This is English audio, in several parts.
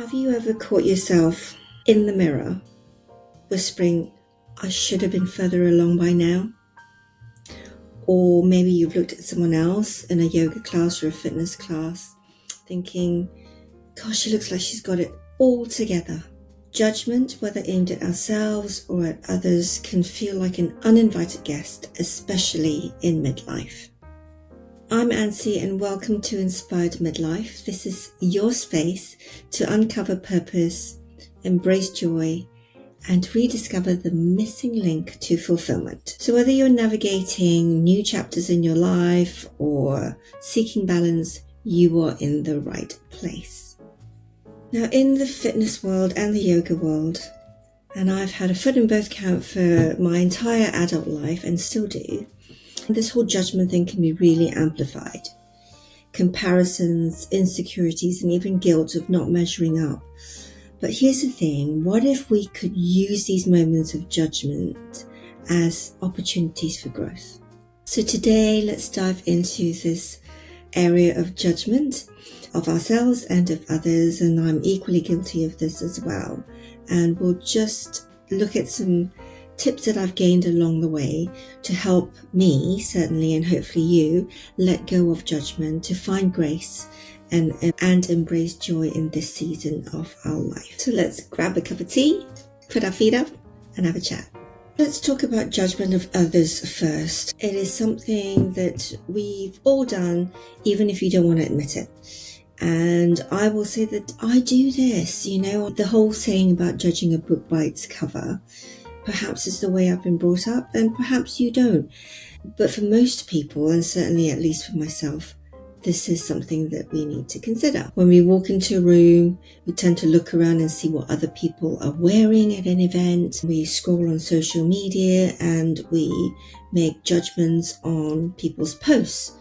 Have you ever caught yourself in the mirror whispering, I should have been further along by now? Or maybe you've looked at someone else in a yoga class or a fitness class thinking, gosh, she looks like she's got it all together. Judgment, whether aimed at ourselves or at others, can feel like an uninvited guest, especially in midlife. I'm Ansi and welcome to Inspired Midlife. This is your space to uncover purpose, embrace joy, and rediscover the missing link to fulfillment. So whether you're navigating new chapters in your life or seeking balance, you are in the right place. Now, in the fitness world and the yoga world, and I've had a foot in both camp for my entire adult life and still do, this whole judgment thing can be really amplified. Comparisons, insecurities, and even guilt of not measuring up. But here's the thing, what if we could use these moments of judgment as opportunities for growth? So today, let's dive into this area of judgment of ourselves and of others, and I'm equally guilty of this as well. And we'll just look at some tips that I've gained along the way to help me, certainly, and hopefully you, let go of judgment, to find grace and embrace joy in this season of our life. So let's grab a cup of tea, put our feet up, and have a chat. Let's talk about judgment of others first. It is something that we've all done, even if you don't want to admit it. And I will say that I do this, the whole saying about judging a book by its cover. Perhaps it's the way I've been brought up, and perhaps you don't. But for most people, and certainly at least for myself, this is something that we need to consider. When we walk into a room, we tend to look around and see what other people are wearing at an event. We scroll on social media and we make judgments on people's posts.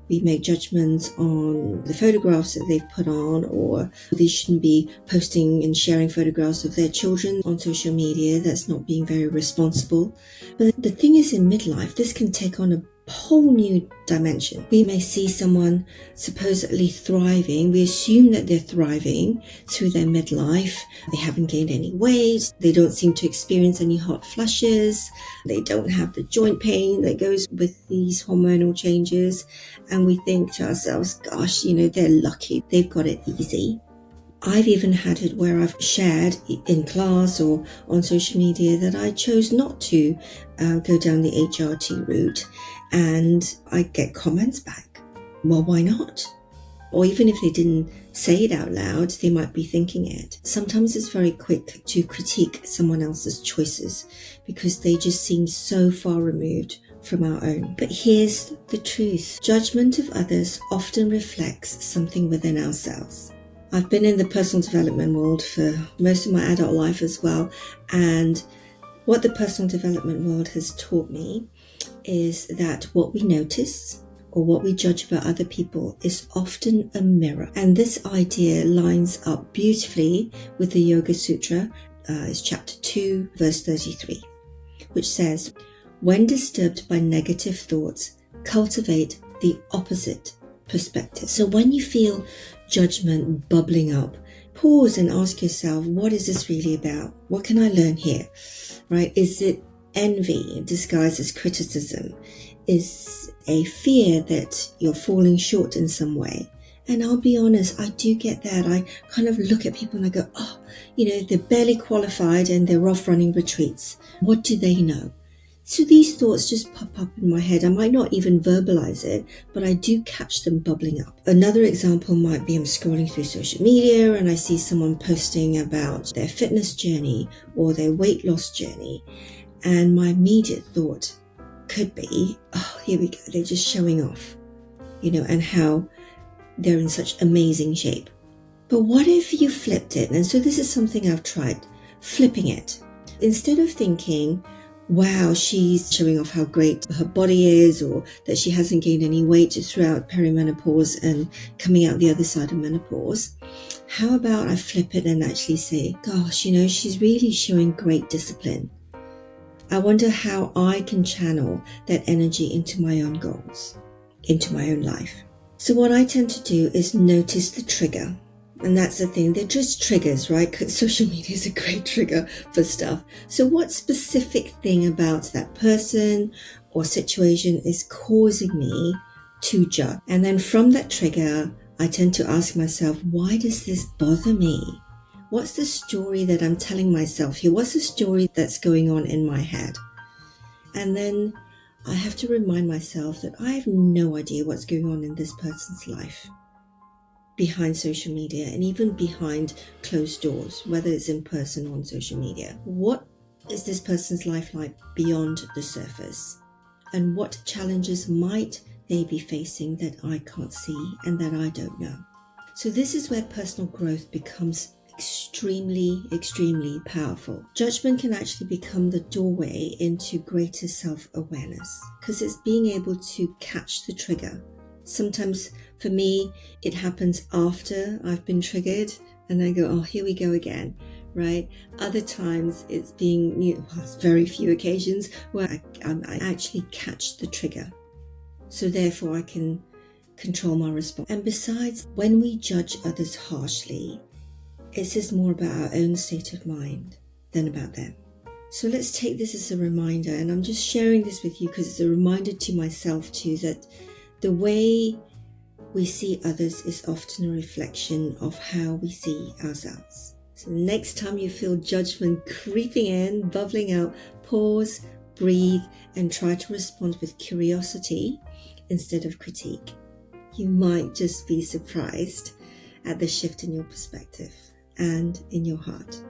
We make judgments on the photographs that they've put on, or they shouldn't be posting and sharing photographs of their children on social media. That's not being very responsible. But the thing is, in midlife, this can take on a whole new dimension. We may see someone supposedly thriving. We assume that they're thriving through their midlife. They haven't gained any weight. They don't seem to experience any hot flushes. They don't have the joint pain that goes with these hormonal changes. And we think to ourselves, gosh, they're lucky. They've got it easy. I've even had it where I've shared in class or on social media that I chose not to go down the HRT route, and I get comments back. Well, why not? Or even if they didn't say it out loud, they might be thinking it. Sometimes it's very quick to critique someone else's choices because they just seem so far removed from our own. But here's the truth. Judgment of others often reflects something within ourselves. I've been in the personal development world for most of my adult life as well, and what the personal development world has taught me is that what we notice or what we judge about other people is often a mirror. And this idea lines up beautifully with the Yoga Sutra. It's chapter 2, verse 33, which says, when disturbed by negative thoughts, cultivate the opposite perspective. So when you feel judgment bubbling up, pause and ask yourself, what is this really about? What can I learn here? Right? Is it envy disguised as criticism? Is a fear that you're falling short in some way? And I'll be honest, I do get that. I kind of look at people and I go, they're barely qualified and they're off running retreats. What do they know? So these thoughts just pop up in my head. I might not even verbalize it, but I do catch them bubbling up. Another example might be I'm scrolling through social media and I see someone posting about their fitness journey or their weight loss journey. And my immediate thought could be, here we go, they're just showing off, and how they're in such amazing shape. But what if you flipped it? And so this is something I've tried, flipping it. Instead of thinking, wow, she's showing off how great her body is, or that she hasn't gained any weight throughout perimenopause and coming out the other side of menopause, how about I flip it and actually say, gosh, she's really showing great discipline. I wonder how I can channel that energy into my own goals, into my own life. So what I tend to do is notice the trigger. And that's the thing, they're just triggers, right? 'Cause social media is a great trigger for stuff. So what specific thing about that person or situation is causing me to judge? And then from that trigger, I tend to ask myself, why does this bother me? What's the story that I'm telling myself here? What's the story that's going on in my head? And then I have to remind myself that I have no idea what's going on in this person's life behind social media and even behind closed doors, whether it's in person or on social media. What is this person's life like beyond the surface? And what challenges might they be facing that I can't see and that I don't know? So this is where personal growth becomes extremely powerful. Judgment can actually become the doorway into greater self-awareness because it's being able to catch the trigger. Sometimes for me, it happens after I've been triggered and I go, oh, here we go again, right? Other times it's very few occasions where I actually catch the trigger. So therefore I can control my response. And besides, when we judge others harshly, it says more about our own state of mind than about them. So let's take this as a reminder, and I'm just sharing this with you because it's a reminder to myself too, that the way we see others is often a reflection of how we see ourselves. So the next time you feel judgment creeping in, bubbling out, pause, breathe, and try to respond with curiosity instead of critique. You might just be surprised at the shift in your perspective and in your heart.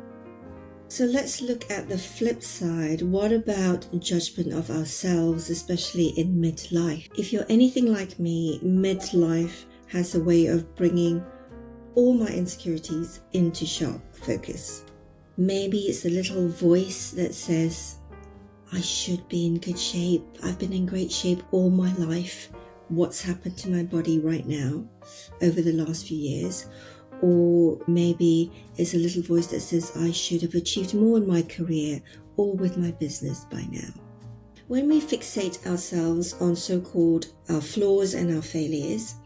So let's look at the flip side. What about judgment of ourselves, especially in midlife? If you're anything like me, midlife has a way of bringing all my insecurities into sharp focus. Maybe it's a little voice that says, I should be in good shape. I've been in great shape all my life. What's happened to my body right now over the last few years? Or maybe it's a little voice that says I should have achieved more in my career or with my business by now. When we fixate ourselves on so-called our flaws and our failures,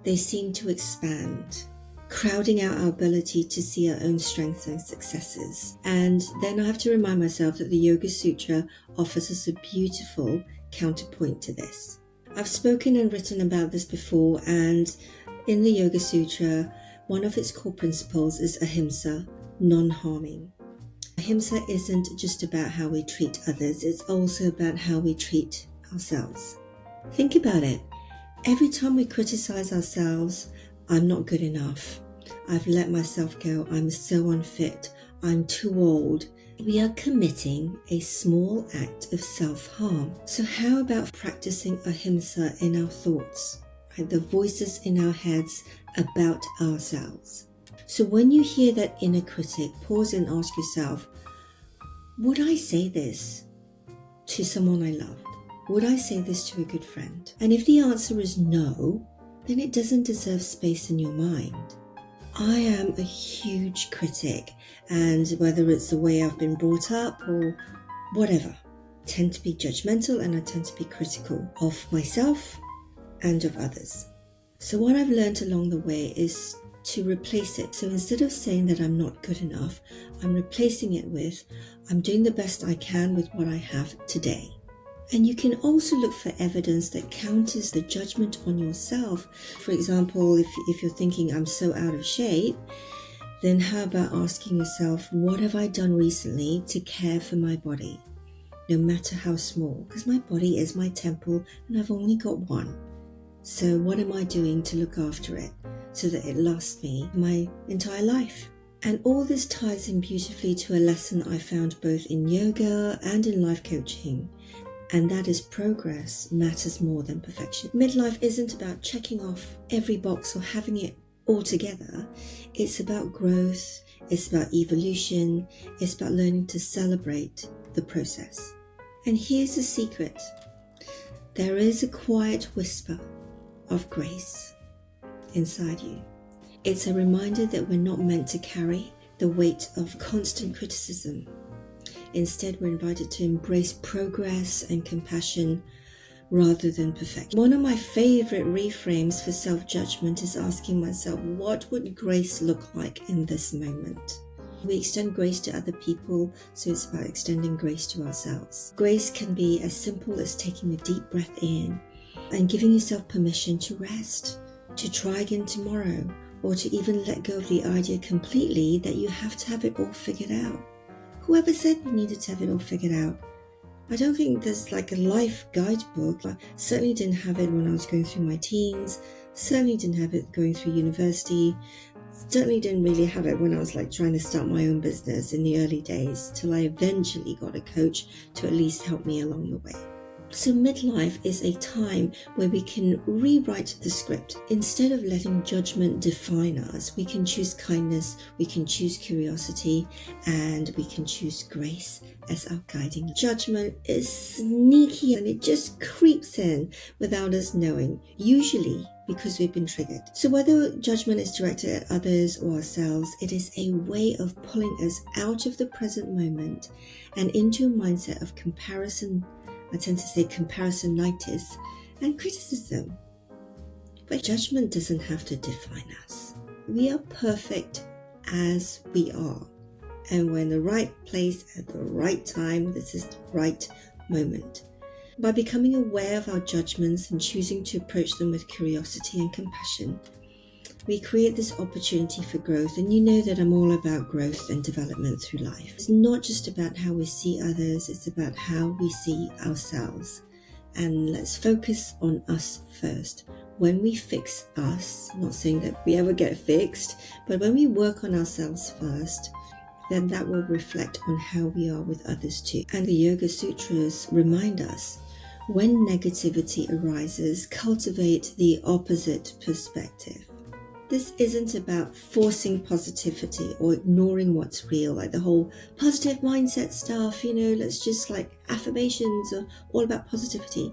they seem to expand, crowding out our ability to see our own strengths and successes. And then I have to remind myself that the Yoga Sutra offers us a beautiful counterpoint to this. I've spoken and written about this before, and in the Yoga Sutra, one of its core principles is ahimsa, non-harming. Ahimsa isn't just about how we treat others, it's also about how we treat ourselves. Think about it. Every time we criticize ourselves, I'm not good enough, I've let myself go, I'm so unfit, I'm too old, we are committing a small act of self-harm. So how about practicing ahimsa in our thoughts, right? The voices in our heads about ourselves. So when you hear that inner critic, pause and ask yourself, would I say this to someone I loved? Would I say this to a good friend? And if the answer is no, then it doesn't deserve space in your mind. I am a huge critic, and whether it's the way I've been brought up or whatever, I tend to be judgmental and I tend to be critical of myself and of others. So what I've learned along the way is to replace it. So instead of saying that I'm not good enough, I'm replacing it with, I'm doing the best I can with what I have today. And you can also look for evidence that counters the judgment on yourself. For example, if you're thinking I'm so out of shape, then how about asking yourself, what have I done recently to care for my body? No matter how small, because my body is my temple and I've only got one. So what am I doing to look after it so that it lasts me my entire life? And all this ties in beautifully to a lesson I found both in yoga and in life coaching. And that is progress matters more than perfection. Midlife isn't about checking off every box or having it all together. It's about growth, it's about evolution, it's about learning to celebrate the process. And here's the secret. There is a quiet whisper of grace inside you. It's a reminder that we're not meant to carry the weight of constant criticism. Instead, we're invited to embrace progress and compassion rather than perfection. One of my favorite reframes for self-judgment is asking myself, what would grace look like in this moment? We extend grace to other people, so it's about extending grace to ourselves. Grace can be as simple as taking a deep breath in and giving yourself permission to rest, to try again tomorrow, or to even let go of the idea completely that you have to have it all figured out. Whoever said you needed to have it all figured out? I don't think there's like a life guidebook. I certainly didn't have it when I was going through my teens, certainly didn't have it going through university, certainly didn't really have it when I was like trying to start my own business in the early days, till I eventually got a coach to at least help me along the way. So midlife is a time where we can rewrite the script. Instead of letting judgment define us, we can choose kindness, we can choose curiosity, and we can choose grace as our guiding. Judgment is sneaky and it just creeps in without us knowing, usually because we've been triggered. So whether judgment is directed at others or ourselves, it is a way of pulling us out of the present moment and into a mindset of comparison. I tend to say comparisonitis and criticism. But judgment doesn't have to define us. We are perfect as we are. And we're in the right place at the right time. This is the right moment. By becoming aware of our judgments and choosing to approach them with curiosity and compassion, we create this opportunity for growth. And you know that I'm all about growth and development through life. It's not just about how we see others, it's about how we see ourselves. And let's focus on us first. When we fix us, not saying that we ever get fixed, but when we work on ourselves first, then that will reflect on how we are with others too. And the Yoga Sutras remind us, when negativity arises, cultivate the opposite perspective. This isn't about forcing positivity or ignoring what's real, like the whole positive mindset stuff, let's just like affirmations are all about positivity.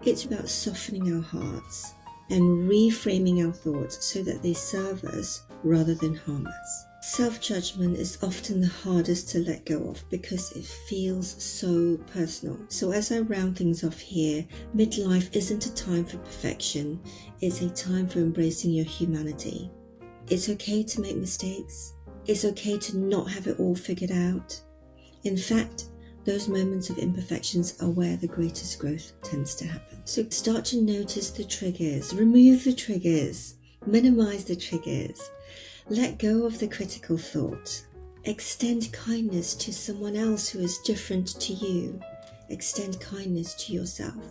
It's about softening our hearts and reframing our thoughts so that they serve us rather than harm us. Self-judgment is often the hardest to let go of because it feels so personal. So as I round things off here, midlife isn't a time for perfection. It's a time for embracing your humanity. It's okay to make mistakes. It's okay to not have it all figured out. In fact, those moments of imperfections are where the greatest growth tends to happen. So start to notice the triggers, remove the triggers, minimize the triggers. Let go of the critical thought. Extend kindness to someone else who is different to you. Extend kindness to yourself.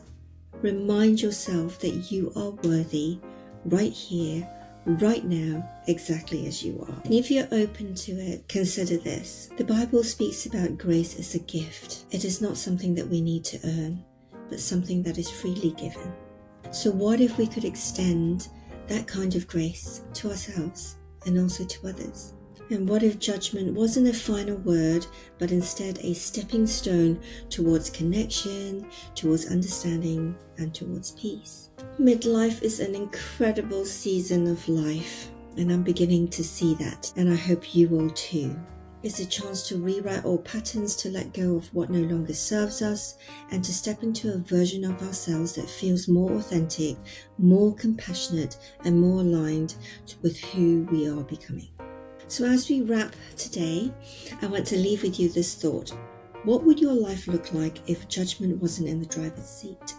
Remind yourself that you are worthy right here, right now, exactly as you are. And if you're open to it, consider this. The Bible speaks about grace as a gift. It is not something that we need to earn, but something that is freely given. So what if we could extend that kind of grace to ourselves and also to others? And what if judgment wasn't a final word, but instead a stepping stone towards connection, towards understanding, and towards peace? Midlife is an incredible season of life, and I'm beginning to see that, and I hope you will too. It's a chance to rewrite old patterns, to let go of what no longer serves us, and to step into a version of ourselves that feels more authentic, more compassionate, and more aligned with who we are becoming. So as we wrap today, I want to leave with you this thought. What would your life look like if judgment wasn't in the driver's seat?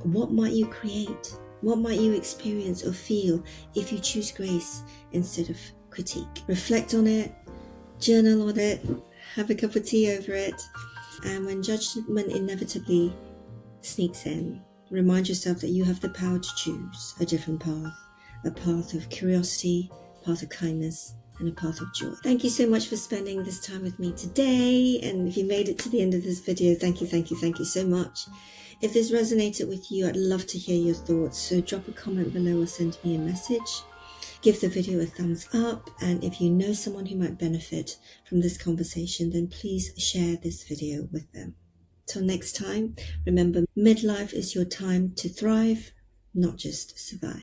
What might you create? What might you experience or feel if you choose grace instead of critique? Reflect on it, journal on it, have a cup of tea over it. And when judgment inevitably sneaks in, remind yourself that you have the power to choose a different path, a path of curiosity, a path of kindness, and a path of joy. Thank you so much for spending this time with me today. And if you made it to the end of this video, thank you so much. If this resonated with you, I'd love to hear your thoughts. So drop a comment below or send me a message. Give the video a thumbs up. And if you know someone who might benefit from this conversation, then please share this video with them. Till next time, remember, midlife is your time to thrive, not just survive.